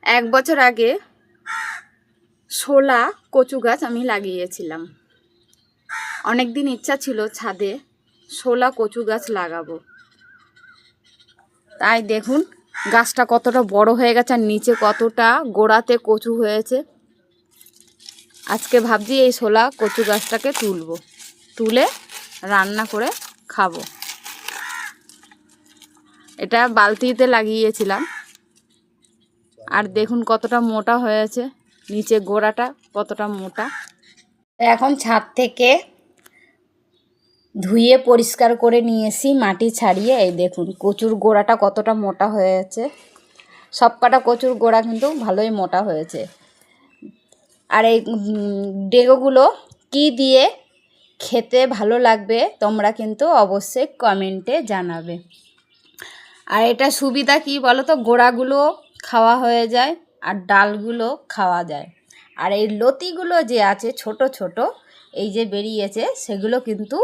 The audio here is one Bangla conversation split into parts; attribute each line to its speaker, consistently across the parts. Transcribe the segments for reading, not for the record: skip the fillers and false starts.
Speaker 1: এক বছর আগে শোলা কচু গাছ আমি লাগিয়েছিলাম। অনেক দিন ইচ্ছা ছিল ছাদে শোলা কচু গাছ লাগাবো। তাই দেখুন গাছটা কতটা বড় হয়ে গেছে আর নিচে কতটা গোড়াতে কচু হয়েছে। আজকে ভাবছি এই শোলা কচু গাছটাকে তুলে রান্না করে খাবো। এটা বালতিতে লাগিয়েছিলাম আর দেখুন কতটা মোটা হয়েছে, নিচে গোড়াটা কতটা মোটা। এখন ছাদ থেকে ধুয়ে পরিষ্কার করে নিয়ে এসি, মাটি ছাড়িয়ে। এই দেখুন কচুর গোড়াটা কতটা মোটা হয়েছে। সব কটা কচুর গোড়া কিন্তু ভালোই মোটা হয়েছে। আর এই ডেগোগুলো কি দিয়ে খেতে ভালো লাগবে তোমরা কিন্তু অবশ্যই কমেন্টে জানাবে। আর এটা সুবিধা কি বলো তো, গোড়াগুলো খাওয়া হয়ে যায় আর ডালগুলো খাওয়া যায়। আর এই লতিগুলো যে আছে ছোট ছোট এই যে বেরিয়েছে সেগুলো কিন্তু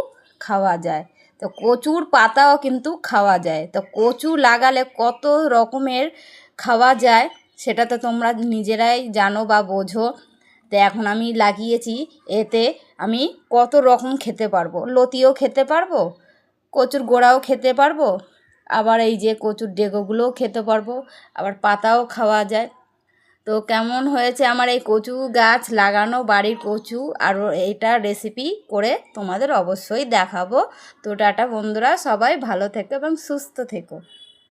Speaker 1: খাওয়া যায়। তো কচুর পাতাও কিন্তু খাওয়া যায়। তো কচু লাগালে কত রকমের খাওয়া যায় সেটা তো তোমরা নিজেরাই জানো বা বোঝো। তো এখন আমি লাগিয়েছি, এতে আমি কত রকম খেতে পারবো। লতিও খেতে পারবো, কচুর গোড়াও খেতে পারবো, আবার এই যে কচুর ডেগোগুলোও খেতে পারবো, আবার পাতাও খাওয়া যায়। তো কেমন হয়েছে আমার এই কচু গাছ লাগানো, বাড়ির কচু, আর এইটা রেসিপি করে তোমাদের অবশ্যই দেখাবো। তো টাটা বন্ধুরা, সবাই ভালো থেকো এবং সুস্থ থেকো।